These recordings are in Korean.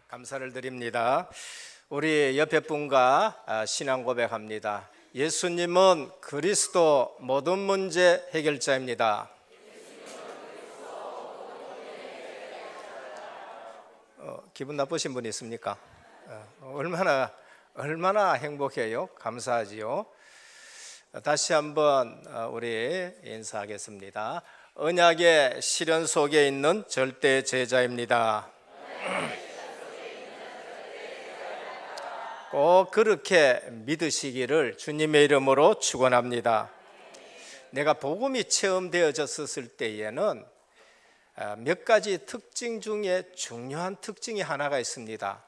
감사를 드립니다. 우리 옆에 분과 신앙 고백합니다. 예수님은 그리스도 모든 문제 해결자입니다. 기분 나쁘신 분이 있습니까? 얼마나 행복해요? 감사하지요. 다시 한번 우리 인사하겠습니다. 언약의 시련 속에 있는 절대 제자입니다. 꼭 그렇게 믿으시기를 주님의 이름으로 축원합니다. 내가 복음이 체험되어졌을 때에는 몇 가지 특징 중에 중요한 특징이 하나가 있습니다.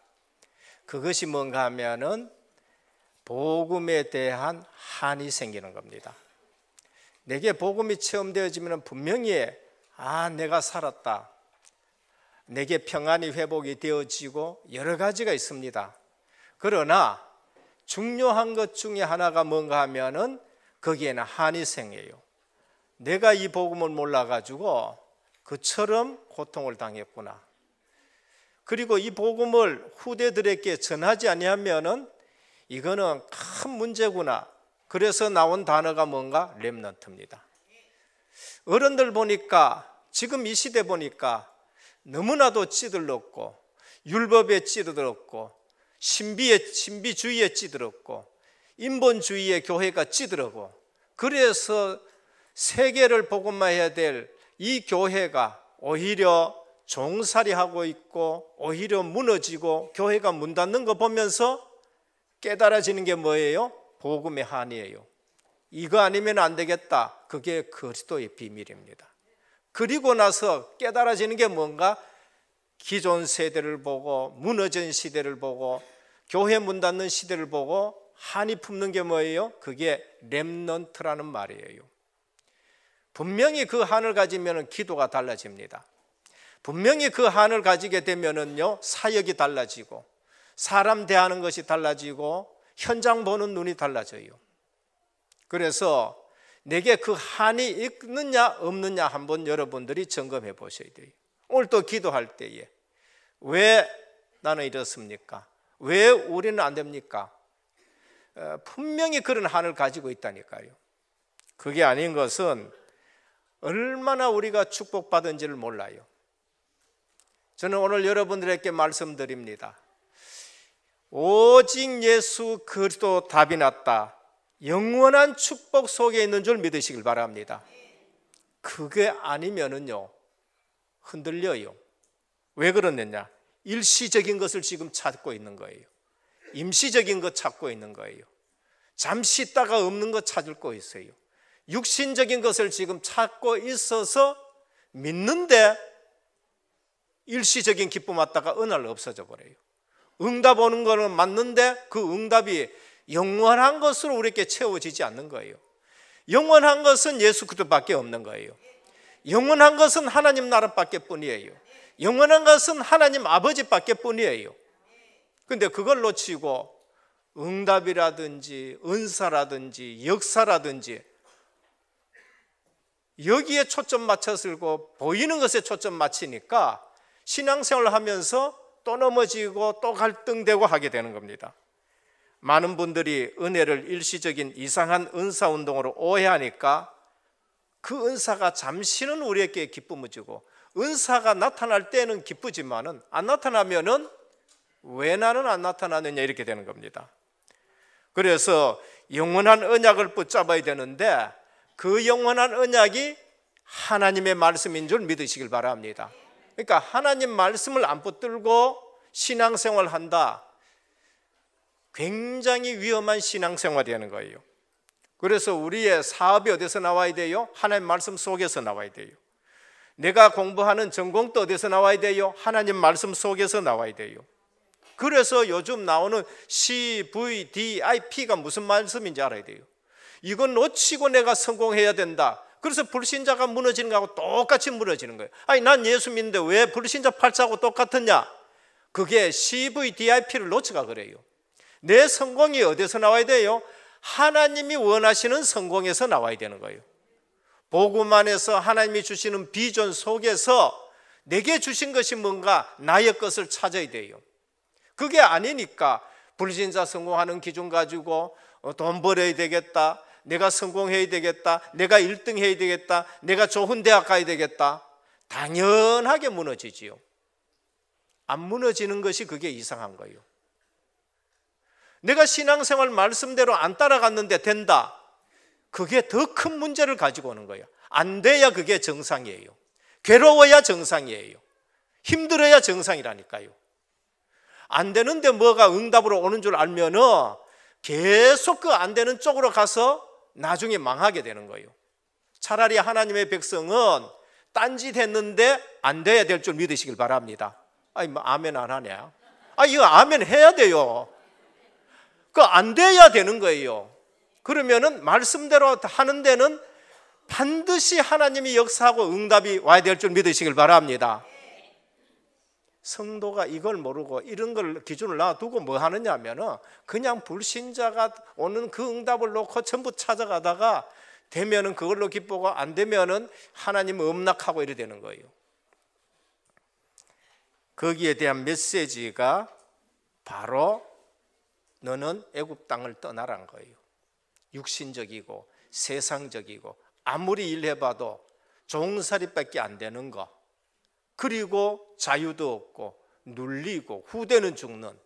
그것이 뭔가 하면은 복음에 대한 한이 생기는 겁니다. 내게 복음이 체험되어지면 분명히 내가 살았다, 내게 평안이 회복이 되어지고 여러 가지가 있습니다. 그러나 중요한 것 중에 하나가 뭔가 하면은 거기에는 한이 생겨요. 내가 이 복음을 몰라가지고 그처럼 고통을 당했구나. 그리고 이 복음을 후대들에게 전하지 아니하면은 이거는 큰 문제구나. 그래서 나온 단어가 뭔가 렘넌트입니다. 어른들 보니까 지금 이 시대 보니까 너무나도 찌들렀고 율법에 찌들었고 신비주의에 찌들었고 인본주의의 교회가 찌들었고, 그래서 세계를 복음화해야 될 이 교회가 오히려 종살이하고 있고 오히려 무너지고 교회가 문 닫는 거 보면서 깨달아지는 게 뭐예요? 복음의 한이에요. 이거 아니면 안 되겠다. 그게 그리스도의 비밀입니다. 그리고 나서 깨달아지는 게 뭔가 기존 세대를 보고 무너진 시대를 보고 교회 문 닫는 시대를 보고 한이 품는 게 뭐예요? 그게 렘넌트라는 말이에요. 분명히 그 한을 가지면 기도가 달라집니다. 분명히 그 한을 가지게 되면은요, 사역이 달라지고 사람 대하는 것이 달라지고 현장 보는 눈이 달라져요. 그래서 내게 그 한이 있느냐 없느냐 한번 여러분들이 점검해 보셔야 돼요. 오늘 또 기도할 때에 왜 나는 이렇습니까? 왜 우리는 안 됩니까? 분명히 그런 한을 가지고 있다니까요. 그게 아닌 것은 얼마나 우리가 축복받은지를 몰라요. 저는 오늘 여러분들에게 말씀드립니다. 오직 예수 그리스도 답이 났다. 영원한 축복 속에 있는 줄 믿으시길 바랍니다. 그게 아니면은요, 흔들려요. 왜 그러느냐? 일시적인 것을 지금 찾고 있는 거예요. 임시적인 것 찾고 있는 거예요. 잠시 있다가 없는 것 찾을 거 있어요. 육신적인 것을 지금 찾고 있어서 믿는데 일시적인 기쁨 왔다가 어느 날 없어져 버려요. 응답 오는 거는 맞는데 그 응답이 영원한 것으로 우리에게 채워지지 않는 거예요. 영원한 것은 예수 그리스도밖에 없는 거예요. 영원한 것은 하나님 나라밖에 뿐이에요. 영원한 것은 하나님 아버지밖에 뿐이에요. 근데 그걸 놓치고 응답이라든지 은사라든지 역사라든지 여기에 초점 맞춰서 보이는 것에 초점 맞추니까 신앙생활을 하면서 또 넘어지고 또 갈등되고 하게 되는 겁니다. 많은 분들이 은혜를 일시적인 이상한 은사운동으로 오해하니까 그 은사가 잠시는 우리에게 기쁨을 주고 은사가 나타날 때는 기쁘지만은 안 나타나면은 왜 나는 안 나타나느냐 이렇게 되는 겁니다. 그래서 영원한 언약을 붙잡아야 되는데 그 영원한 언약이 하나님의 말씀인 줄 믿으시길 바랍니다. 그러니까 하나님 말씀을 안 붙들고 신앙생활을 한다, 굉장히 위험한 신앙생활이 되는 거예요. 그래서 우리의 사업이 어디서 나와야 돼요? 하나님 말씀 속에서 나와야 돼요. 내가 공부하는 전공도 어디서 나와야 돼요? 하나님 말씀 속에서 나와야 돼요. 그래서 요즘 나오는 CVDIP가 무슨 말씀인지 알아야 돼요. 이건 놓치고 내가 성공해야 된다. 그래서 불신자가 무너지는 거하고 똑같이 무너지는 거예요. 아니, 난 예수 믿는데 왜 불신자 팔자하고 똑같았냐? 그게 CVDIP를 놓쳐가 그래요. 내 성공이 어디서 나와야 돼요? 하나님이 원하시는 성공에서 나와야 되는 거예요. 복음 안에서 하나님이 주시는 비전 속에서 내게 주신 것이 뭔가 나의 것을 찾아야 돼요. 그게 아니니까 불신자 성공하는 기준 가지고 돈 벌어야 되겠다, 내가 성공해야 되겠다, 내가 1등 해야 되겠다, 내가 좋은 대학 가야 되겠다, 당연하게 무너지지요. 안 무너지는 것이 그게 이상한 거예요. 내가 신앙생활 말씀대로 안 따라갔는데 된다, 그게 더 큰 문제를 가지고 오는 거예요. 안 돼야 그게 정상이에요. 괴로워야 정상이에요. 힘들어야 정상이라니까요. 안 되는데 뭐가 응답으로 오는 줄 알면은 계속 그 안 되는 쪽으로 가서 나중에 망하게 되는 거예요. 차라리 하나님의 백성은 딴짓 했는데 안 돼야 될 줄 믿으시길 바랍니다. 아니 뭐 아멘 안 하냐? 이거 아멘 해야 돼요. 그 안 돼야 되는 거예요. 그러면은 말씀대로 하는 데는 반드시 하나님이 역사하고 응답이 와야 될 줄 믿으시길 바랍니다. 성도가 이걸 모르고 이런 걸 기준을 놔두고 뭐 하느냐 하면은 그냥 불신자가 오는 그 응답을 놓고 전부 찾아가다가 되면은 그걸로 기쁘고 안 되면은 하나님 음락하고 이래 되는 거예요. 거기에 대한 메시지가 바로 너는 애굽 땅을 떠나라는 거예요. 육신적이고 세상적이고 아무리 일해봐도 종살이밖에 안 되는 거, 그리고 자유도 없고 눌리고 후대는 죽는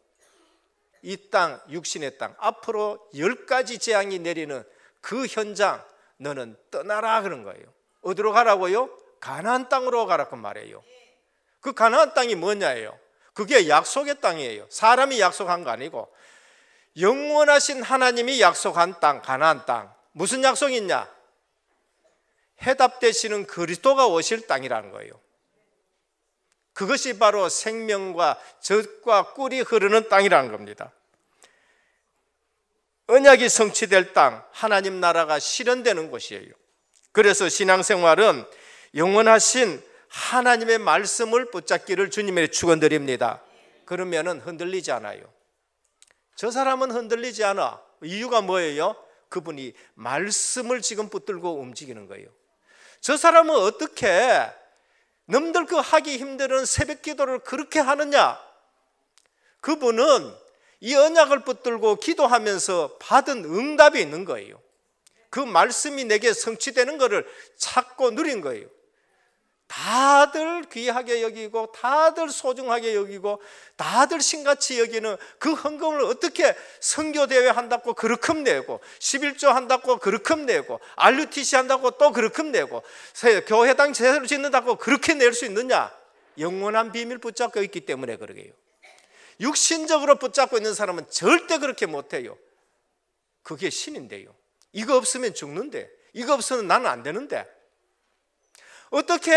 이 땅, 육신의 땅, 앞으로 10가지 재앙이 내리는 그 현장 너는 떠나라 그런 거예요. 어디로 가라고요? 가나안 땅으로 가라고 말해요. 그 가나안 땅이 뭐냐예요? 그게 약속의 땅이에요. 사람이 약속한 거 아니고 영원하신 하나님이 약속한 땅, 가나안 땅. 무슨 약속이 있냐? 해답되시는 그리스도가 오실 땅이라는 거예요. 그것이 바로 생명과 젖과 꿀이 흐르는 땅이라는 겁니다. 언약이 성취될 땅, 하나님 나라가 실현되는 곳이에요. 그래서 신앙생활은 영원하신 하나님의 말씀을 붙잡기를 주님의 축원드립니다. 그러면은 흔들리지 않아요. 저 사람은 흔들리지 않아. 이유가 뭐예요? 그분이 말씀을 지금 붙들고 움직이는 거예요. 저 사람은 어떻게 남들 그 하기 힘든 새벽 기도를 그렇게 하느냐? 그분은 이 언약을 붙들고 기도하면서 받은 응답이 있는 거예요. 그 말씀이 내게 성취되는 것을 찾고 누린 거예요. 다들 귀하게 여기고 다들 소중하게 여기고 다들 신같이 여기는 그 헌금을 어떻게 선교대회 한다고 그렇게 내고 11조 한다고 그렇게 내고 RUTC 한다고 또 그렇게 내고 교회당 제대로 짓는다고 그렇게 낼 수 있느냐? 영원한 비밀 붙잡고 있기 때문에 그러게요. 육신적으로 붙잡고 있는 사람은 절대 그렇게 못해요. 그게 신인데요. 이거 없으면 죽는데, 이거 없으면 나는 안 되는데, 어떻게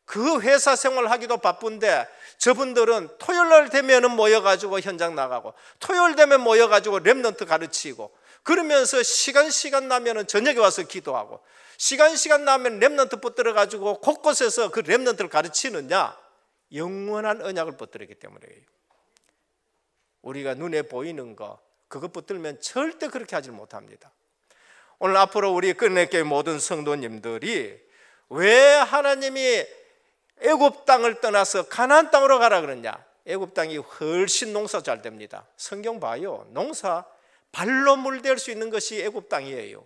그 회사 생활하기도 바쁜데 저분들은 토요일 날 되면 모여가지고 현장 나가고 토요일 되면 모여가지고 렘넌트 가르치고 그러면서 시간 나면 저녁에 와서 기도하고 시간 나면 렘넌트 붙들어가지고 곳곳에서 그 렘넌트를 가르치느냐? 영원한 언약을 붙들었기 때문이에요. 우리가 눈에 보이는 거 그것 붙들면 절대 그렇게 하지 못합니다. 오늘 앞으로 우리 끝내교회 모든 성도님들이 왜 하나님이 애굽 땅을 떠나서 가나안 땅으로 가라 그러냐? 애굽 땅이 훨씬 농사 잘 됩니다. 성경 봐요. 농사 발로 물댈 수 있는 것이 애굽 땅이에요.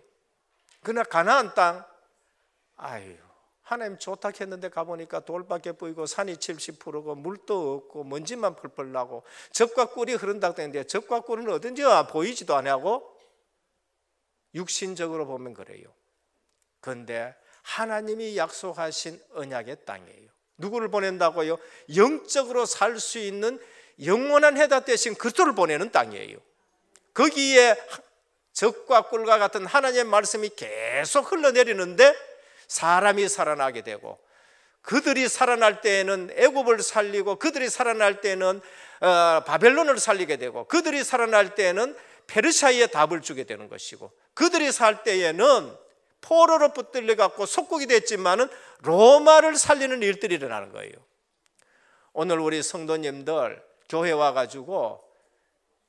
그러나 가나안 땅, 아유, 하나님 좋다 했는데 가보니까 돌밖에 보이고 산이 70%고 물도 없고 먼지만 펄펄 나고 젖과 꿀이 흐른다고 했는데 젖과 꿀은 어딘지 보이지도 않고 육신적으로 보면 그래요. 그런데 하나님이 약속하신 언약의 땅이에요. 누구를 보낸다고요? 영적으로 살 수 있는 영원한 해답 대신 그리스도를 보내는 땅이에요. 거기에 젖과 꿀과 같은 하나님의 말씀이 계속 흘러내리는데 사람이 살아나게 되고 그들이 살아날 때에는 애굽을 살리고 그들이 살아날 때에는 바벨론을 살리게 되고 그들이 살아날 때에는 페르시아의 답을 주게 되는 것이고 그들이 살 때에는 포로로 붙들려 갖고 속국이 됐지만은 로마를 살리는 일들이 일어나는 거예요. 오늘 우리 성도님들 교회 와가지고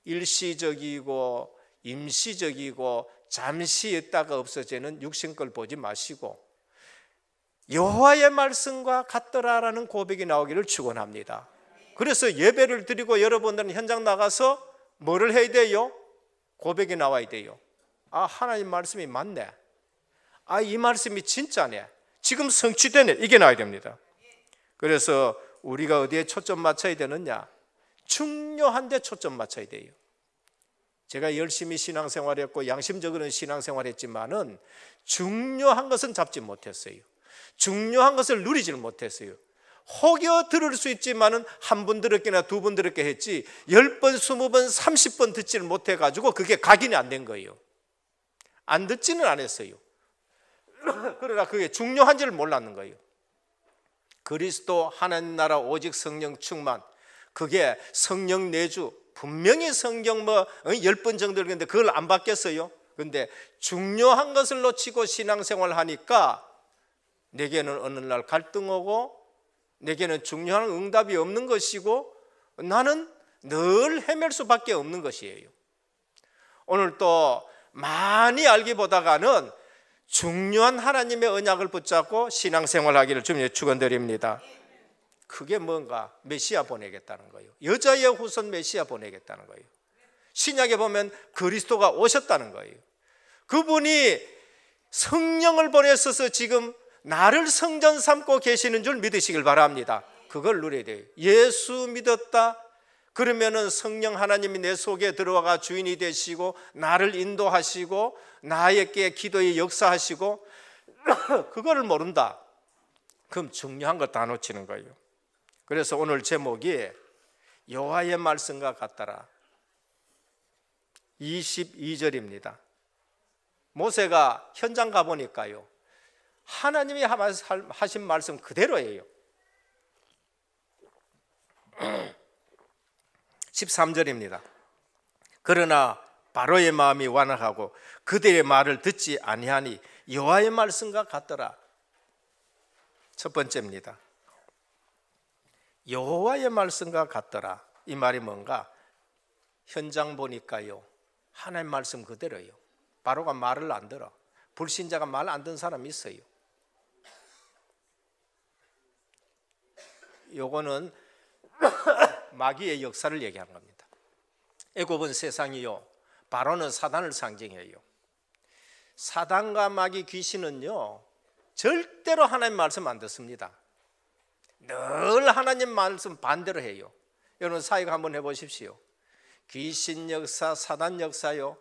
일시적이고 임시적이고 잠시 있다가 없어지는 육신 걸 보지 마시고 여호와의 말씀과 같더라라는 고백이 나오기를 축원합니다. 그래서 예배를 드리고 여러분들은 현장 나가서 뭐를 해야 돼요? 고백이 나와야 돼요. 아, 하나님 말씀이 맞네. 아, 이 말씀이 진짜네. 지금 성취되네. 이게 나와야 됩니다. 그래서 우리가 어디에 초점 맞춰야 되느냐? 중요한 데 초점 맞춰야 돼요. 제가 열심히 신앙생활했고 양심적으로는 신앙생활했지만은 중요한 것은 잡지 못했어요. 중요한 것을 누리질 못했어요. 혹여 들을 수 있지만은 한 번 들었거나 두 번 들었게 했지 10번, 20번, 30번 듣지를 못해가지고 그게 각인이 안 된 거예요. 안 듣지는 않았어요. 그러나 그게 중요한지를 몰랐는 거예요. 그리스도 하나님 나라 오직 성령 충만, 그게 성령 내주, 분명히 성경 10번 정도 읽었는데 그걸 안 바뀌었어요. 근데 중요한 것을 놓치고 신앙생활 하니까 내게는 어느 날 갈등 오고 내게는 중요한 응답이 없는 것이고 나는 늘 헤맬 수밖에 없는 것이에요. 오늘 또 많이 알기보다는 중요한 하나님의 언약을 붙잡고 신앙생활하기를 주님께 축원드립니다. 그게 뭔가? 메시아 보내겠다는 거예요. 여자의 후손 메시아 보내겠다는 거예요. 신약에 보면 그리스도가 오셨다는 거예요. 그분이 성령을 보내셔서 지금 나를 성전 삼고 계시는 줄 믿으시길 바랍니다. 그걸 누려야 돼요. 예수 믿었다 그러면은 성령 하나님이 내 속에 들어와가 주인이 되시고 나를 인도하시고 나에게 기도에 역사하시고 그거를 모른다. 그럼 중요한 걸 다 놓치는 거예요. 그래서 오늘 제목이 여호와의 말씀과 같더라. 22절입니다. 모세가 현장 가보니까요, 하나님이 하신 말씀 그대로예요. 13절입니다. 그러나 바로의 마음이 완악하고 그들의 말을 듣지 아니하니 여호와의 말씀과 같더라. 첫 번째입니다. 여호와의 말씀과 같더라. 이 말이 뭔가? 현장 보니까요, 하나님 말씀 그대로예요. 바로가 말을 안 들어. 불신자가 말 안 듣는 사람이 있어요. 요거는 마귀의 역사를 얘기한 겁니다. 애굽은 세상이요, 바로는 사단을 상징해요. 사단과 마귀 귀신은요 절대로 하나님 말씀 안 듣습니다. 늘 하나님 말씀 반대로 해요. 여러분 사역 한번 해보십시오. 귀신 역사, 사단 역사요,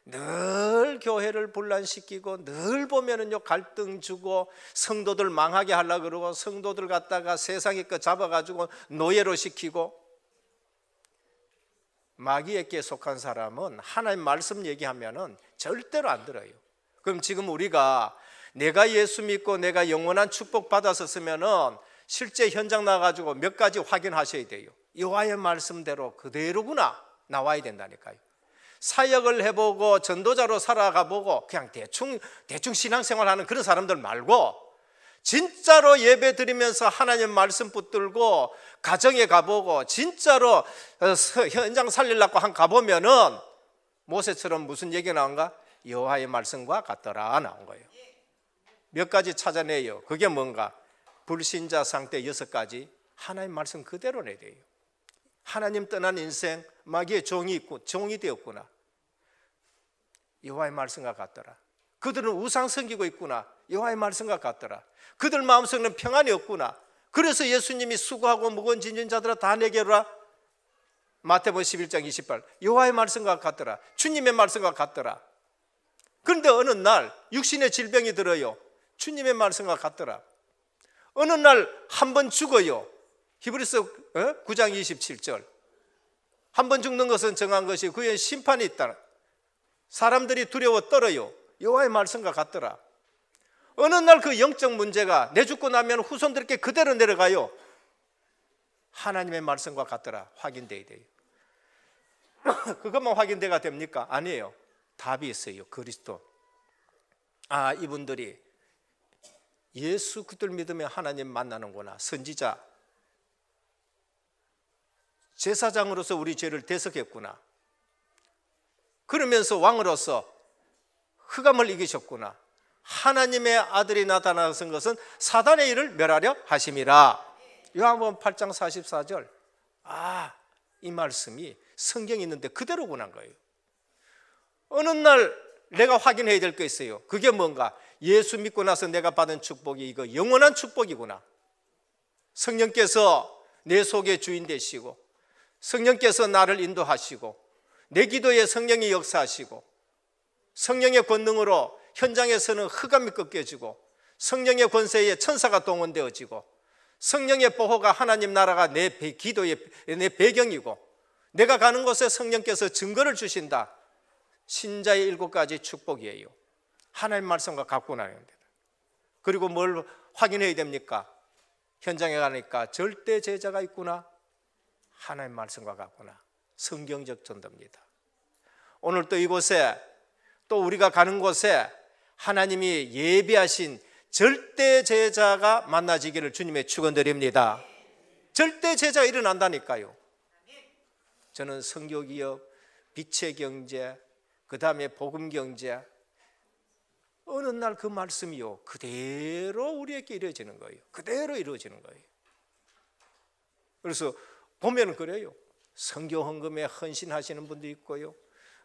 늘 교회를 분란시키고 늘 보면은요 갈등 주고 성도들 망하게 하려고 그러고 성도들 갖다가 세상의 것 잡아가지고 노예로 시키고. 마귀에게 속한 사람은 하나님 말씀 얘기하면은 절대로 안 들어요. 그럼 지금 우리가 내가 예수 믿고 내가 영원한 축복 받았었으면은 실제 현장 나가지고 몇 가지 확인하셔야 돼요. 여호와의 말씀대로 그대로구나 나와야 된다니까요. 사역을 해보고 전도자로 살아가보고 그냥 대충 신앙생활하는 그런 사람들 말고 진짜로 예배 드리면서 하나님 말씀 붙들고 가정에 가보고 진짜로 현장 살리려고 한 가보면은 모세처럼 무슨 얘기가 나온가? 여호와의 말씀과 같더라 나온 거예요. 몇 가지 찾아내요. 그게 뭔가? 불신자 상태 6가지 하나님 말씀 그대로 내야 돼요. 하나님 떠난 인생, 마귀의 종이 되었구나. 여호와의 말씀과 같더라. 그들은 우상 섬기고 있구나. 여호와의 말씀과 같더라. 그들 마음속에는 평안이 없구나. 그래서 예수님이 수고하고 무거운 짐진 자들아 다 내게로 와. 마태복음 11장 28. 여호와의 말씀과 같더라. 주님의 말씀과 같더라. 그런데 어느 날 육신의 질병이 들어요. 주님의 말씀과 같더라. 어느 날 한 번 죽어요. 히브리서 9장 27절. 한 번 죽는 것은 정한 것이 그의 심판이 있다. 사람들이 두려워 떨어요. 여호와의 말씀과 같더라. 어느 날 그 영적 문제가 내 죽고 나면 후손들께 그대로 내려가요. 하나님의 말씀과 같더라. 확인돼야 돼요. 그것만 확인돼가 됩니까? 아니에요. 답이 있어요. 그리스도. 아, 이분들이 예수 그들 믿으면 하나님 만나는구나. 선지자, 제사장으로서 우리 죄를 대속했구나. 그러면서 왕으로서 흑암을 이기셨구나. 하나님의 아들이 나타나신 것은 사단의 일을 멸하려 하심이라. 요한복음 8장 44절. 이 말씀이 성경에 있는데 그대로구나 거예요. 어느 날 내가 확인해야 될 게 있어요. 그게 뭔가? 예수 믿고 나서 내가 받은 축복이 이거 영원한 축복이구나. 성령께서 내 속의 주인 되시고, 성령께서 나를 인도하시고, 내 기도에 성령이 역사하시고, 성령의 권능으로 현장에서는 흑암이 꺾여지고, 성령의 권세에 천사가 동원되어지고, 성령의 보호가 하나님 나라가 내 기도의 내 배경이고, 내가 가는 곳에 성령께서 증거를 주신다. 신자의 7가지 축복이에요. 하나님 말씀과 갖고 나가야 됩니다. 그리고 뭘 확인해야 됩니까? 현장에 가니까 절대 제자가 있구나. 하나님 말씀과 같구나. 성경적 전도입니다. 오늘 또 이곳에, 또 우리가 가는 곳에 하나님이 예비하신 절대 제자가 만나지기를 주님의 축원드립니다. 절대 제자가 일어난다니까요. 저는 선교기업, 빛의 경제, 그 다음에 복음 경제, 어느 날 그 말씀이요 그대로 우리에게 이루어지는 거예요. 그대로 이루어지는 거예요. 그래서 보면 그래요. 선교 헌금에 헌신하시는 분도 있고요,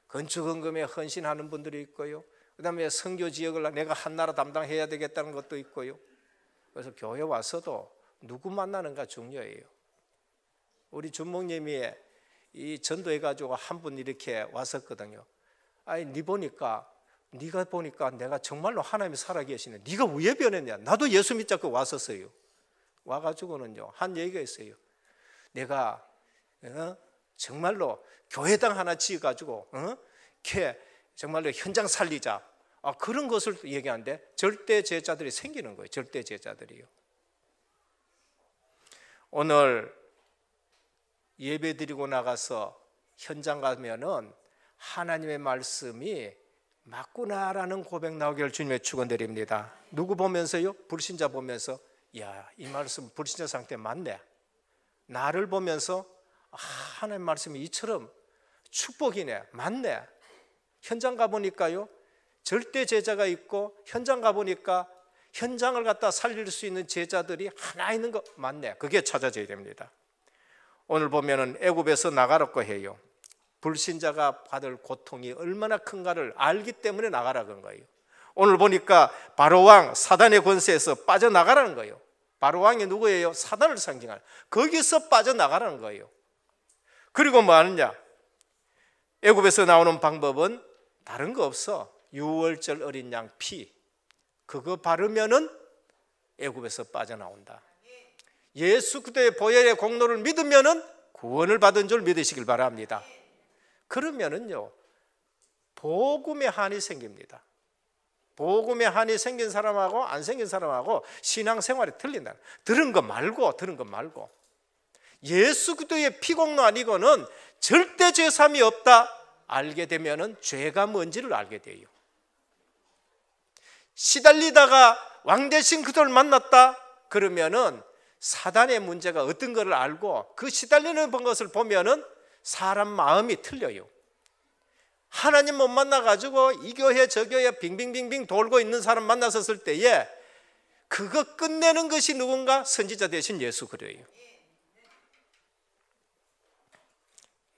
건축 헌금에 헌신하는 분들이 있고요, 그 다음에 선교 지역을 내가 한 나라 담당해야 되겠다는 것도 있고요. 그래서 교회 와서도 누구 만나는가 중요해요. 우리 준목님이 이 전도해가지고 한 분 이렇게 왔었거든요. 네가 보니까 내가 정말로 하나님이 살아계시네. 네가 왜 변했냐? 나도 예수 믿자고 왔었어요. 와가지고는요 한 얘기가 있어요. 내가 정말로 교회당 하나 지어가지고 정말로 현장 살리자. 그런 것을 얘기하는데 절대 제자들이 생기는 거예요. 절대 제자들이요. 오늘 예배 드리고 나가서 현장 가면은 하나님의 말씀이 맞구나라는 고백 나오기를 주님의 축원드립니다. 누구 보면서요? 불신자 보면서 이 말씀 불신자 상태 맞네. 나를 보면서 하나님 말씀이 이처럼 축복이네. 맞네. 현장 가보니까요 절대 제자가 있고, 현장 가보니까 현장을 갖다 살릴 수 있는 제자들이 하나 있는 거 맞네. 그게 찾아져야 됩니다. 오늘 보면은 애굽에서 나가라고 해요. 불신자가 받을 고통이 얼마나 큰가를 알기 때문에 나가라는 거예요. 오늘 보니까 바로왕 사단의 권세에서 빠져나가라는 거예요. 바로왕이 누구예요? 사단을 상징하는, 거기서 빠져나가라는 거예요. 그리고 뭐 하느냐? 애굽에서 나오는 방법은 다른 거 없어. 유월절 어린 양 피, 그거 바르면은 애굽에서 빠져나온다. 예수 그리스도의 보혈의 공로를 믿으면은 구원을 받은 줄 믿으시길 바랍니다. 그러면은요 복음의 한이 생깁니다. 복음의 한이 생긴 사람하고 안 생긴 사람하고 신앙생활이 틀린다. 들은 거 말고 예수 그리스도의 피공로 아니고는 절대 죄삼이 없다 알게 되면은 죄가 뭔지를 알게 돼요. 시달리다가 왕 대신 그들을 만났다 그러면은 사단의 문제가 어떤 것을 알고, 그 시달리는 것을 보면은 사람 마음이 틀려요. 하나님 못 만나가지고 이 교회 저 교회 빙빙빙빙 돌고 있는 사람 만났었을 때에 그거 끝내는 것이 누군가? 선지자 되신 예수 그리스도예요.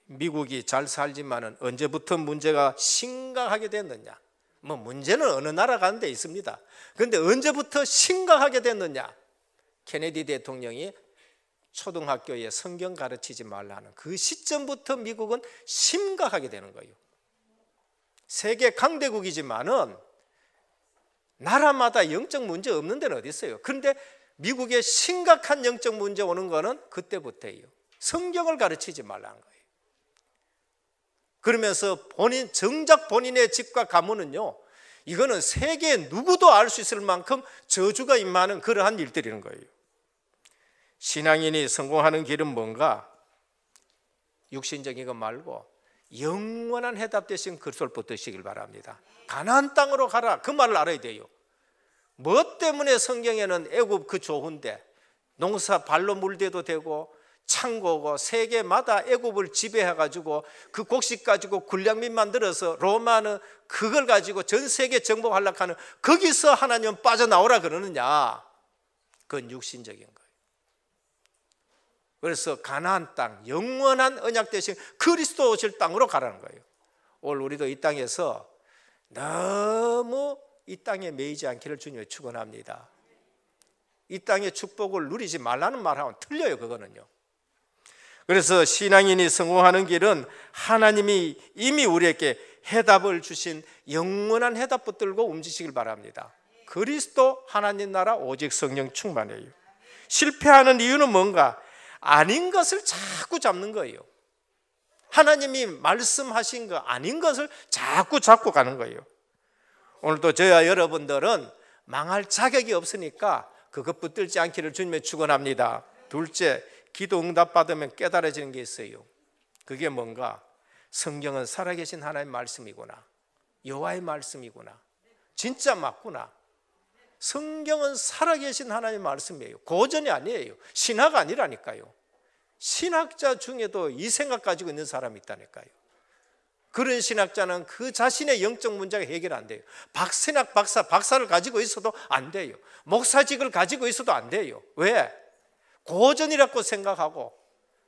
미국이 잘 살지만은 언제부터 문제가 심각하게 됐느냐? 뭐 문제는 어느 나라 가는 데 있습니다. 그런데 언제부터 심각하게 됐느냐? 케네디 대통령이 초등학교에 성경 가르치지 말라는 그 시점부터 미국은 심각하게 되는 거예요. 세계 강대국이지만은 나라마다 영적 문제 없는 데는 어디 있어요? 그런데 미국에 심각한 영적 문제 오는 거는 그때부터예요. 성경을 가르치지 말라는 거예요. 그러면서 정작 본인의 집과 가문은요, 이거는 세계 누구도 알 수 있을 만큼 저주가 임하는 그러한 일들이는 거예요. 신앙인이 성공하는 길은 뭔가? 육신적인 것 말고 영원한 해답 되신 그리스도를 붙드시길 바랍니다. 가나안 땅으로 가라, 그 말을 알아야 돼요. 뭐 때문에 성경에는 애굽 그 좋은데 농사 발로 물대도 되고 창고고 세계마다 애굽을 지배해가지고 그 곡식 가지고 군량민 만들어서 로마는 그걸 가지고 전 세계 정복하려고 하는, 거기서 하나님은 빠져나오라 그러느냐? 그건 육신적인 거예요. 그래서 가나안 땅, 영원한 언약 대신 그리스도 오실 땅으로 가라는 거예요. 오늘 우리도 이 땅에서 너무 이 땅에 매이지 않기를 주님의 축원합니다. 이 땅의 축복을 누리지 말라는 말하고는 틀려요. 그거는요. 그래서 신앙인이 성공하는 길은 하나님이 이미 우리에게 해답을 주신 영원한 해답 붙들고 움직이시길 바랍니다. 그리스도, 하나님 나라, 오직 성령 충만해요. 실패하는 이유는 뭔가? 아닌 것을 자꾸 잡는 거예요. 하나님이 말씀하신 거 아닌 것을 자꾸 잡고 가는 거예요. 오늘도 저와 여러분들은 망할 자격이 없으니까 그것 붙들지 않기를 주님의 축원합니다. 둘째, 기도 응답 받으면 깨달아지는 게 있어요. 그게 뭔가? 성경은 살아계신 하나님의 말씀이구나, 여호와의 말씀이구나, 진짜 맞구나. 성경은 살아계신 하나님의 말씀이에요. 고전이 아니에요. 신학 아니라니까요. 신학자 중에도 이 생각 가지고 있는 사람이 있다니까요. 그런 신학자는 그 자신의 영적 문제가 해결 안 돼요. 박신학 박사를 가지고 있어도 안 돼요. 목사직을 가지고 있어도 안 돼요. 왜? 고전이라고 생각하고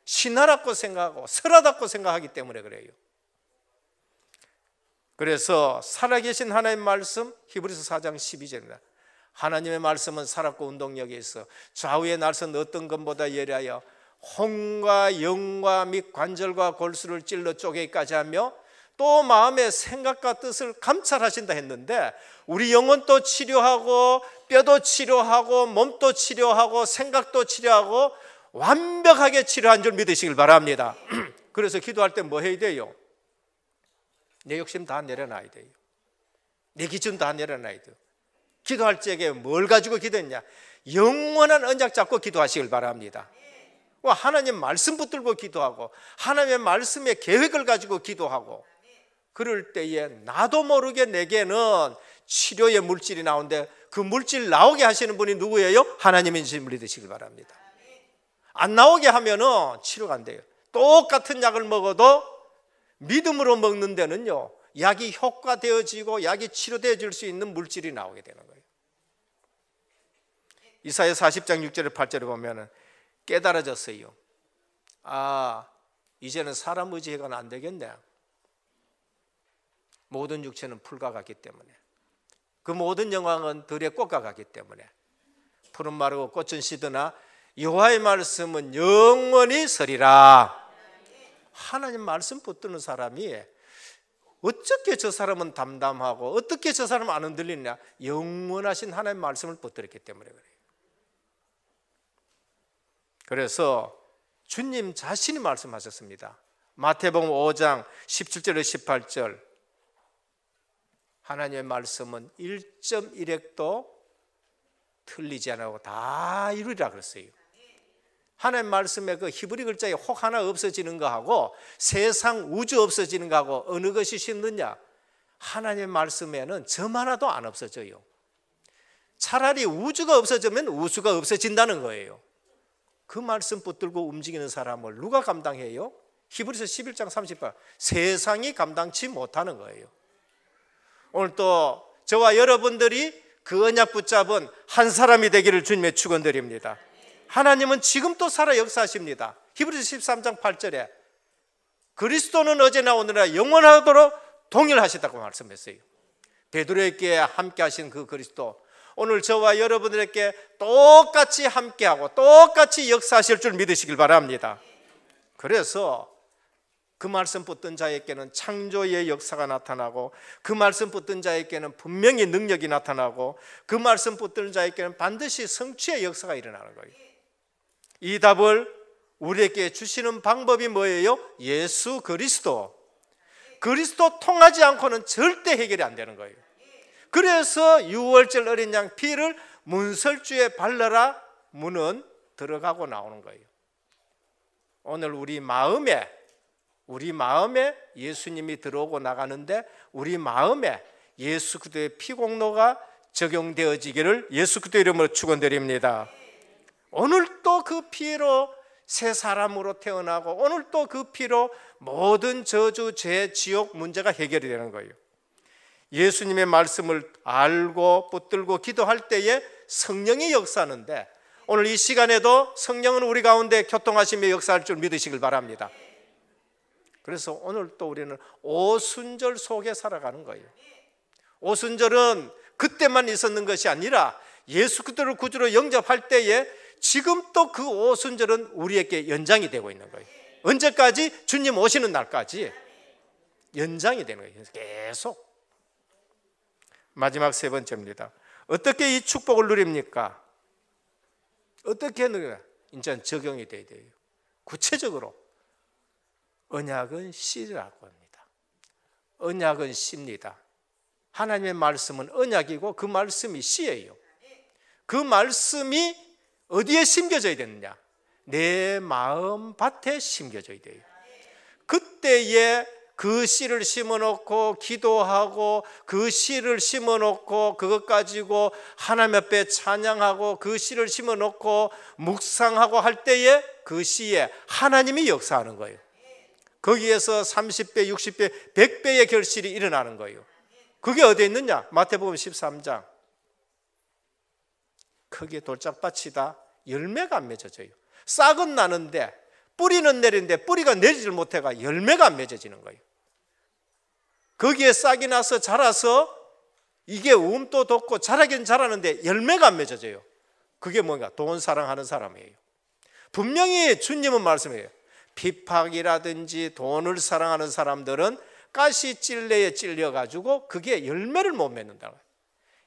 신화라고 생각하고 설화다고 생각하기 때문에 그래요. 그래서 살아계신 하나님의 말씀, 히브리서 4장 12절입니다. 하나님의 말씀은 살았고 운동력이 있어 좌우의 날선 어떤 것보다 예리하여 혼과 영과 및 관절과 골수를 찔러 쪼개기까지 하며 또 마음의 생각과 뜻을 감찰하신다 했는데, 우리 영혼도 치료하고 뼈도 치료하고 몸도 치료하고 생각도 치료하고 완벽하게 치료한 줄 믿으시길 바랍니다. 그래서 기도할 때 뭐 해야 돼요? 내 욕심 다 내려놔야 돼요. 내 기준 다 내려놔야 돼요. 기도할 적에 뭘 가지고 기도했냐? 영원한 언약 잡고 기도하시길 바랍니다. 하나님 말씀 붙들고 기도하고 하나님의 말씀의 계획을 가지고 기도하고, 그럴 때에 나도 모르게 내게는 치료의 물질이 나오는데 그 물질 나오게 하시는 분이 누구예요? 하나님인지 믿으시길 바랍니다. 안 나오게 하면은 치료가 안 돼요. 똑같은 약을 먹어도 믿음으로 먹는 데는요, 약이 효과되어지고 약이 치료되어질 수 있는 물질이 나오게 되는 거예요. 이사야 40장 6절에 8절에 보면은 깨달아졌어요. 아, 이제는 사람 의지해서는 안 되겠네. 모든 육체는 풀과 같기 때문에, 그 모든 영광은 들의 꽃과 같기 때문에 푸른 마르고 꽃은 시드나 여호와의 말씀은 영원히 서리라. 하나님 말씀 붙드는 사람이 어떻게 저 사람은 담담하고 어떻게 저 사람은 안 흔들리냐? 영원하신 하나님 말씀을 붙들었기 때문에 그래요. 그래서 주님 자신이 말씀하셨습니다. 마태복음 5장 17절에서 18절, 하나님의 말씀은 1.1획도 틀리지 않고 다 이루리라 그랬어요. 하나님 말씀에 그 히브리 글자에 혹 하나 없어지는 거하고 세상 우주 없어지는 거하고 어느 것이 쉽느냐? 하나님의 말씀에는 점 하나도 안 없어져요. 차라리 우주가 없어지면 우주가 없어진다는 거예요. 그 말씀 붙들고 움직이는 사람을 누가 감당해요? 히브리서 11장 38, 세상이 감당치 못하는 거예요. 오늘 또 저와 여러분들이 그 언약 붙잡은 한 사람이 되기를 주님의 축원드립니다. 하나님은 지금 또 살아 역사하십니다. 히브리서 13장 8절에 그리스도는 어제나 오늘나 영원하도록 동일하시다고 말씀했어요. 베드로에게 함께 하신 그 그리스도, 오늘 저와 여러분들에게 똑같이 함께하고 똑같이 역사하실 줄 믿으시길 바랍니다. 그래서 그 말씀 붙든 자에게는 창조의 역사가 나타나고, 그 말씀 붙든 자에게는 분명히 능력이 나타나고, 그 말씀 붙든 자에게는 반드시 성취의 역사가 일어나는 거예요. 이 답을 우리에게 주시는 방법이 뭐예요? 예수 그리스도. 그리스도 통하지 않고는 절대 해결이 안 되는 거예요. 그래서 6월절 어린 양 피를 문설주에 발라라 문은 들어가고 나오는 거예요. 오늘 우리 마음에 예수님이 들어오고 나가는데 우리 마음에 예수 그리스도의 피공로가 적용되어지기를 예수 그리스도 이름으로 축원드립니다. 오늘 또 그 피로 새 사람으로 태어나고, 오늘 또 그 피로 모든 저주, 죄, 지옥 문제가 해결이 되는 거예요. 예수님의 말씀을 알고 붙들고 기도할 때에 성령이 역사하는데, 오늘 이 시간에도 성령은 우리 가운데 교통하시며 역사할 줄 믿으시길 바랍니다. 그래서 오늘 또 우리는 오순절 속에 살아가는 거예요. 오순절은 그때만 있었는 것이 아니라 예수 그리스도를 구주로 영접할 때에 지금 또 그 오순절은 우리에게 연장이 되고 있는 거예요. 언제까지? 주님 오시는 날까지 연장이 되는 거예요. 계속. 마지막 세 번째입니다. 어떻게 이 축복을 누립니까? 어떻게 누려요? 이제 적용이 돼야 돼요. 구체적으로 언약은 씨라고 합니다. 언약은 씨입니다. 하나님의 말씀은 언약이고 그 말씀이 씨예요. 그 말씀이 어디에 심겨져야 되느냐? 내 마음 밭에 심겨져야 돼요. 그때에 그 씨를 심어놓고 기도하고 그 씨를 심어놓고 그것 가지고 하나님 앞에 찬양하고 그 씨를 심어놓고 묵상하고 할 때에 그 씨에 하나님이 역사하는 거예요. 거기에서 30배, 60배, 100배의 결실이 일어나는 거예요. 그게 어디에 있느냐? 마태복음 13장. 크게 돌짝밭이다. 열매가 안 맺어져요. 싹은 나는데 뿌리는 내리는데 뿌리가 내리질 못해가 열매가 안 맺어지는 거예요. 거기에 싹이 나서 자라서 이게 움도 돋고 자라긴 자라는데 열매가 안 맺어져요. 그게 뭔가? 돈 사랑하는 사람이에요. 분명히 주님은 말씀해요. 핍박이라든지 돈을 사랑하는 사람들은 가시찔레에 찔려가지고 그게 열매를 못 맺는다.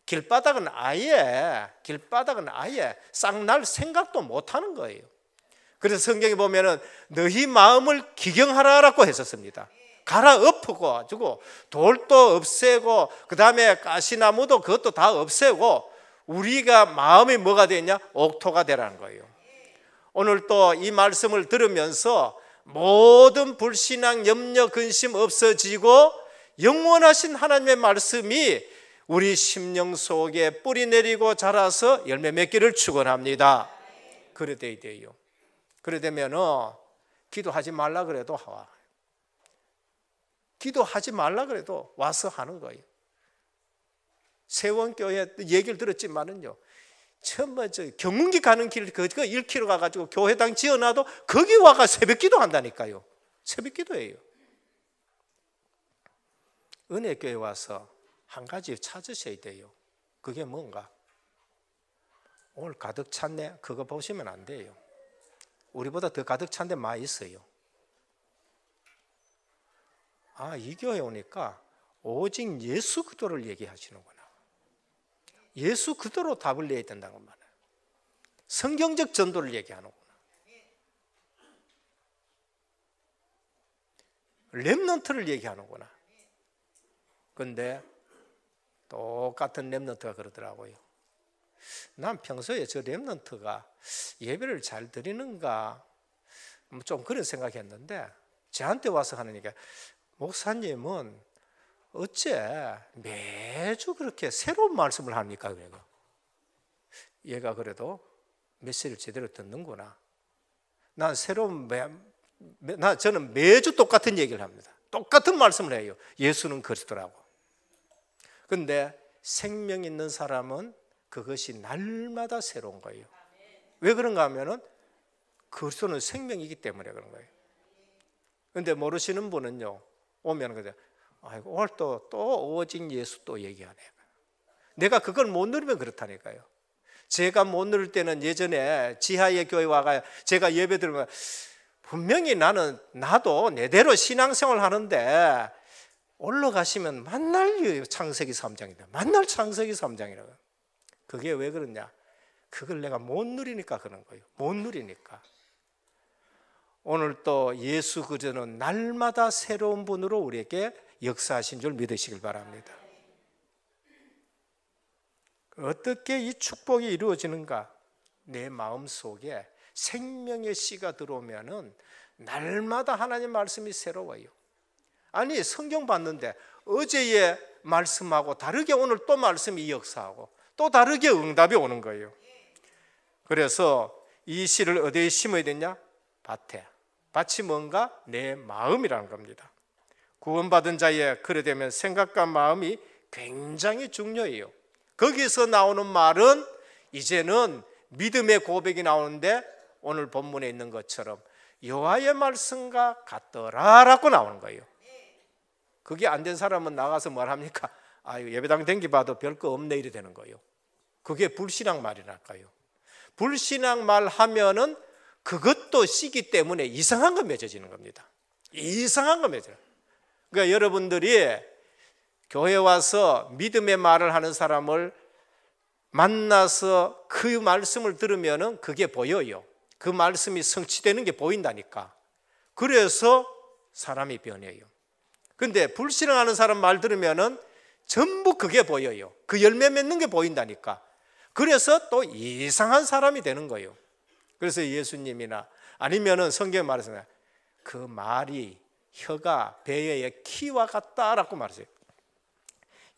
길바닥은 아예 싹날 생각도 못하는 거예요. 그래서 성경에 보면은 너희 마음을 기경하라라고 했었습니다. 갈아엎고 가지고 돌도 없애고 그 다음에 가시나무도 그것도 다 없애고 우리가 마음이 뭐가 되냐? 옥토가 되라는 거예요. 오늘 또 이 말씀을 들으면서 모든 불신앙, 염려, 근심 없어지고 영원하신 하나님의 말씀이 우리 심령 속에 뿌리 내리고 자라서 열매 맺기를 축원합니다. 그래 돼야 돼요. 그래 되면 기도하지 말라 그래도 와. 기도하지 말라 그래도 와서 하는 거예요. 세원교회 얘기를 들었지만은요, 처음 경운기 가는 길 그거 1km 가가지고 교회당 지어놔도 거기 와가 새벽 기도한다니까요. 새벽 기도예요. 은혜교회 와서 한 가지 찾으셔야 돼요. 그게 뭔가? 오늘 가득 찼네? 그거 보시면 안 돼요. 우리보다 더 가득 찬 데 많이 있어요. 아, 이 교회 오니까 오직 예수 그리스도를 얘기하시는구나. 예수 그리스도로 답을 내야 된다는 말이에요. 성경적 전도를 얘기하는구나. 렘넌트를 얘기하는구나. 그런데 똑같은 렘넌트가 그러더라고요. 난 평소에 저 렘넌트가 예배를 잘 드리는가 좀 그런 생각했는데 저한테 와서 하니까 목사님은 어째 매주 그렇게 새로운 말씀을 합니까? 얘가 그래도 메시지를 제대로 듣는구나. 저는 매주 똑같은 얘기를 합니다. 똑같은 말씀을 해요. 예수는 그리스도라고. 그런데 생명 있는 사람은 그것이 날마다 새로운 거예요. 왜 그런가 하면은 그리스도는 생명이기 때문에 그런 거예요. 그런데 모르시는 분은요, 오면 그죠? 아이고, 오늘 또 오직 예수 또 얘기하네. 내가 그걸 못 누리면 그렇다니까요. 제가 못 누릴 때는 예전에 지하의 교회 와가 제가 예배 드리면 분명히 나도 내대로 신앙생활 하는데 올라가시면 만날 창세기 3장이다. 만날 창세기 3장이라고. 그게 왜 그러냐? 그걸 내가 못 누리니까 그런 거예요. 못 누리니까. 오늘 또 예수 그리스도는 날마다 새로운 분으로 우리에게 역사하신 줄 믿으시길 바랍니다. 어떻게 이 축복이 이루어지는가? 내 마음 속에 생명의 씨가 들어오면은 날마다 하나님 말씀이 새로워요. 아니, 성경 봤는데 어제의 말씀하고 다르게 오늘 또 말씀이 역사하고 또 다르게 응답이 오는 거예요. 그래서 이 씨를 어디에 심어야 되냐? 밭에. 밭이 뭔가? 내 마음이라는 겁니다. 구원받은 자의 그래 되면 생각과 마음이 굉장히 중요해요. 거기서 나오는 말은 이제는 믿음의 고백이 나오는데 오늘 본문에 있는 것처럼 여호와의 말씀과 같더라라고 나오는 거예요. 그게 안 된 사람은 나가서 뭘 합니까? 아유, 예배당 댕기봐도 별거 없네 이래 되는 거예요. 그게 불신앙 말이랄까요. 불신앙 말 하면은 그것도 씨기 때문에 이상한 거 맺어지는 겁니다. 이상한 거 맺어요. 그러니까 여러분들이 교회 와서 믿음의 말을 하는 사람을 만나서 그 말씀을 들으면은 그게 보여요. 그 말씀이 성취되는 게 보인다니까. 그래서 사람이 변해요. 근데 불신앙하는 사람 말 들으면은 전부 그게 보여요. 그 열매 맺는 게 보인다니까. 그래서 또 이상한 사람이 되는 거예요. 그래서 예수님이나 아니면은 성경에 말했잖아요. 그 말이 혀가 배의 키와 같다라고 말했어요.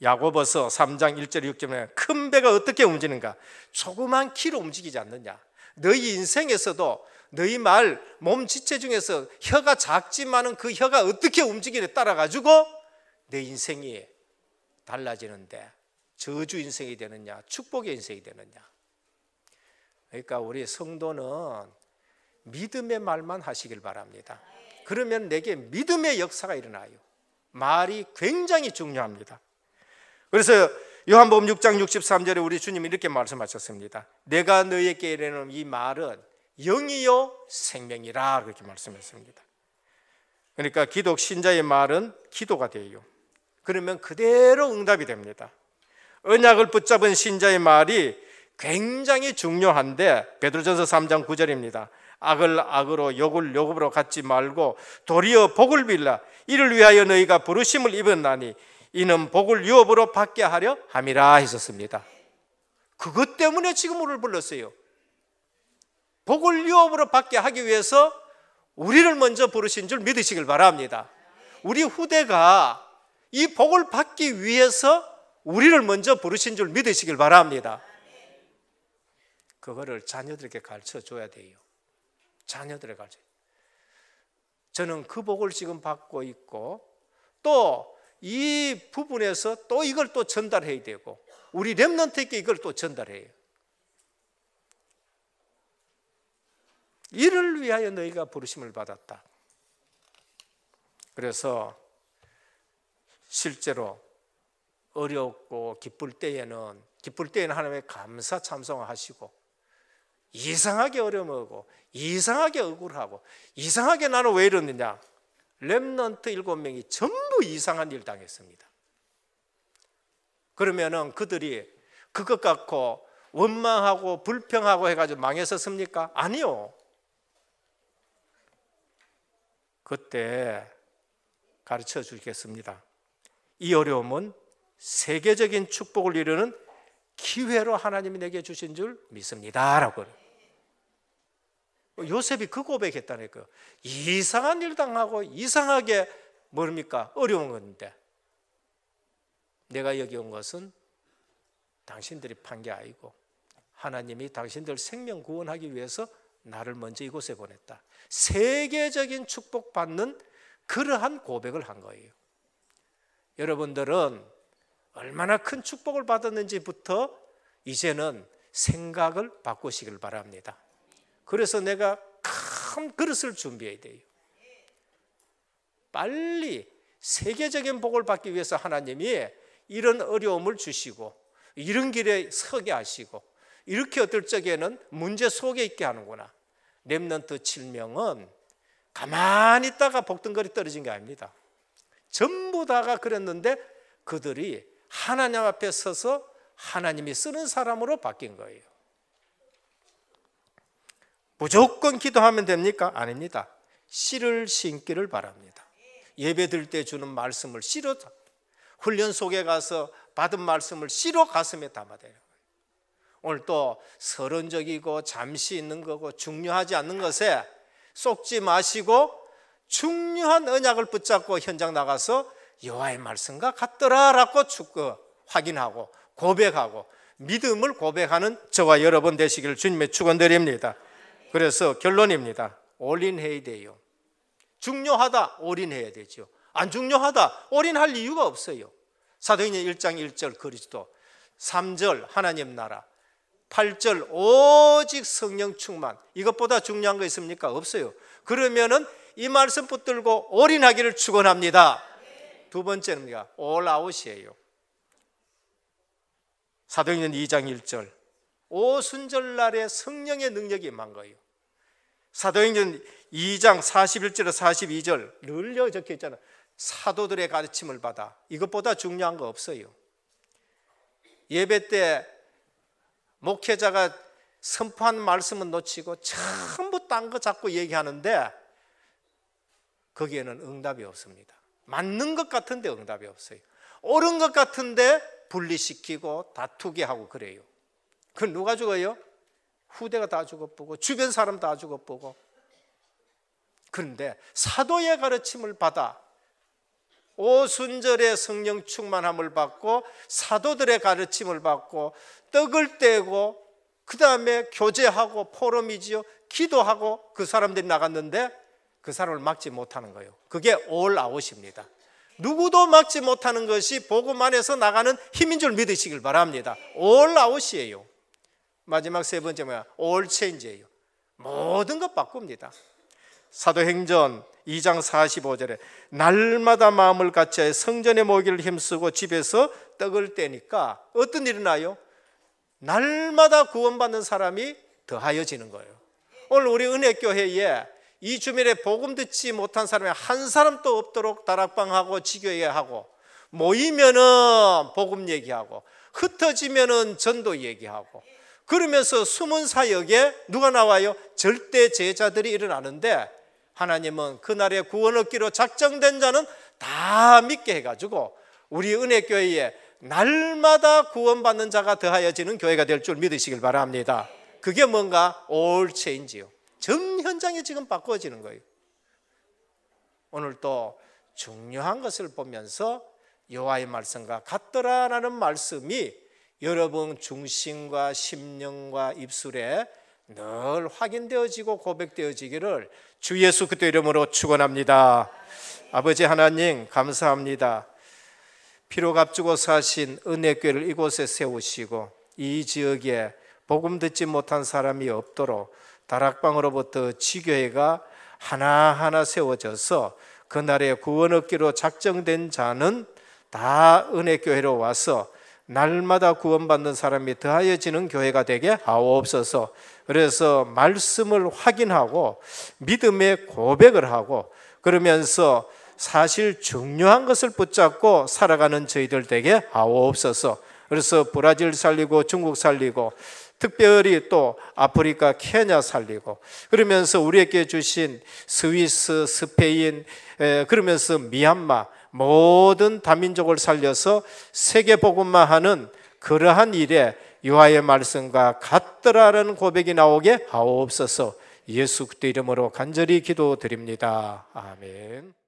야고보서 3장 1절 6절에 큰 배가 어떻게 움직이는가? 조그만 키로 움직이지 않느냐? 너희 인생에서도 너희 말, 몸 지체 중에서 혀가 작지만은 그 혀가 어떻게 움직이냐에 따라 가지고 내 인생이 달라지는데 저주 인생이 되느냐, 축복의 인생이 되느냐. 그러니까 우리 성도는 믿음의 말만 하시길 바랍니다. 그러면 내게 믿음의 역사가 일어나요. 말이 굉장히 중요합니다. 그래서 요한복음 6장 63절에 우리 주님이 이렇게 말씀하셨습니다. 내가 너희에게 이르는 이 말은 영이요 생명이라 그렇게 말씀했습니다. 그러니까 기독 신자의 말은 기도가 돼요. 그러면 그대로 응답이 됩니다. 언약을 붙잡은 신자의 말이 굉장히 중요한데 베드로전서 3장 9절입니다. 악을 악으로 욕을 욕으로 갚지 말고 도리어 복을 빌라. 이를 위하여 너희가 부르심을 입었나니 이는 복을 유업으로 받게 하려 함이라 했었습니다. 그것 때문에 지금 우리를 불렀어요. 복을 유업으로 받게 하기 위해서 우리를 먼저 부르신 줄 믿으시길 바랍니다. 우리 후대가 이 복을 받기 위해서 우리를 먼저 부르신 줄 믿으시길 바랍니다. 그거를 자녀들에게 가르쳐 줘야 돼요. 자녀들에게 가르쳐. 저는 그 복을 지금 받고 있고 또 이 부분에서 또 이걸 또 전달해야 되고 우리 렘넌트에게 이걸 또 전달해요. 이를 위하여 너희가 부르심을 받았다. 그래서 실제로 어렵고 기쁠 때에는 하나님의 감사 찬송을 하시고 이상하게 어려워하고 이상하게 억울하고 이상하게 나는 왜 이러느냐. 렘넌트 7명이 전부 이상한 일 당했습니다. 그러면은 그들이 그것 갖고 원망하고 불평하고 해가지고 망했었습니까? 아니요. 그때 가르쳐 주겠습니다. 이 어려움은 세계적인 축복을 이루는 기회로 하나님이 내게 주신 줄 믿습니다 라고. 요셉이 그 고백했다니까요. 이상한 일 당하고 이상하게 뭡니까? 어려운 건데 내가 여기 온 것은 당신들이 판 게 아니고 하나님이 당신들 생명 구원하기 위해서 나를 먼저 이곳에 보냈다. 세계적인 축복받는 그러한 고백을 한 거예요. 여러분들은 얼마나 큰 축복을 받았는지부터 이제는 생각을 바꾸시길 바랍니다. 그래서 내가 큰 그릇을 준비해야 돼요. 빨리 세계적인 복을 받기 위해서 하나님이 이런 어려움을 주시고 이런 길에 서게 하시고 이렇게 어떨 적에는 문제 속에 있게 하는구나. 렘넌트 7명은 가만히 있다가 복덩거리 떨어진 게 아닙니다. 전부 다가 그랬는데 그들이 하나님 앞에 서서 하나님이 쓰는 사람으로 바뀐 거예요. 무조건 기도하면 됩니까? 아닙니다. 씨를 심기를 바랍니다. 예배 드릴 때 주는 말씀을 씨로, 훈련 속에 가서 받은 말씀을 씨로 가슴에 담아야 돼요. 오늘 또 서론적이고 잠시 있는 거고 중요하지 않는 것에 쏙지 마시고 중요한 언약을 붙잡고 현장 나가서 여호와의 말씀과 같더라라고 확인하고 고백하고 믿음을 고백하는 저와 여러분 되시기를 주님의 축원드립니다. 그래서 결론입니다. 올인해야 돼요. 중요하다 올인해야 되죠. 안 중요하다 올인할 이유가 없어요. 사도행전 1장 1절 그리스도, 3절 하나님 나라, 8절 오직 성령 충만. 이것보다 중요한 거 있습니까? 없어요. 그러면은 이 말씀 붙들고 올인하기를 축원합니다. 두 번째는요, all out이에요. 사도행전 2장 1절 오순절날에 성령의 능력이 임한 거예요. 사도행전 2장 41절에서 42절 늘 적혀 있잖아요. 사도들의 가르침을 받아. 이것보다 중요한 거 없어요. 예배 때 목회자가 선포한 말씀은 놓치고 전부 딴 거 자꾸 얘기하는데 거기에는 응답이 없습니다. 맞는 것 같은데 응답이 없어요. 옳은 것 같은데 분리시키고 다투게 하고 그래요. 그건 누가 죽어요? 후대가 다 죽어보고 주변 사람 다 죽어보고. 그런데 사도의 가르침을 받아 오순절에 성령 충만함을 받고 사도들의 가르침을 받고 떡을 떼고 그 다음에 교제하고 포럼이지요. 기도하고 그 사람들이 나갔는데 그 사람을 막지 못하는 거예요. 그게 all out입니다. 누구도 막지 못하는 것이 복음 안에서 나가는 힘인 줄 믿으시길 바랍니다. all out이에요. 마지막 세 번째 뭐야? all change예요. 모든 것 바꿉니다. 사도행전 2장 45절에 날마다 마음을 같이하여 성전에 모이기를 힘쓰고 집에서 떡을 떼니까 어떤 일이 나요? 날마다 구원받는 사람이 더하여지는 거예요. 오늘 우리 은혜교회에 이 주변에 복음 듣지 못한 사람이 한 사람도 없도록 다락방하고 지교회하고 모이면은 복음 얘기하고 흩어지면은 전도 얘기하고 그러면서 숨은 사역에 누가 나와요? 절대 제자들이 일어나는데 하나님은 그날의 구원 얻기로 작정된 자는 다 믿게 해가지고 우리 은혜교회에 날마다 구원받는 자가 더하여지는 교회가 될 줄 믿으시길 바랍니다. 그게 뭔가 all change요. 전 현장이 지금 바꿔지는 거예요. 오늘 또 중요한 것을 보면서 여호와의 말씀과 같더라라는 말씀이 여러분 중심과 심령과 입술에 늘 확인되어지고 고백되어지기를 주 예수 그리스도 이름으로 축원합니다. 아버지 하나님 감사합니다. 피로 값주고 사신 은혜교회를 이곳에 세우시고 이 지역에 복음 듣지 못한 사람이 없도록 다락방으로부터 지교회가 하나하나 세워져서 그날의 구원 얻기로 작정된 자는 다 은혜교회로 와서 날마다 구원받는 사람이 더하여지는 교회가 되게 하옵소서. 그래서 말씀을 확인하고 믿음의 고백을 하고 그러면서 사실 중요한 것을 붙잡고 살아가는 저희들 되게 하옵소서. 그래서 브라질 살리고 중국 살리고 특별히 또 아프리카 케냐 살리고 그러면서 우리에게 주신 스위스, 스페인 그러면서 미얀마 모든 다민족을 살려서 세계 복음만 하는 그러한 일에 여호와의 말씀과 같더라라는 고백이 나오게 하옵소서. 예수 그리스도 이름으로 간절히 기도드립니다. 아멘.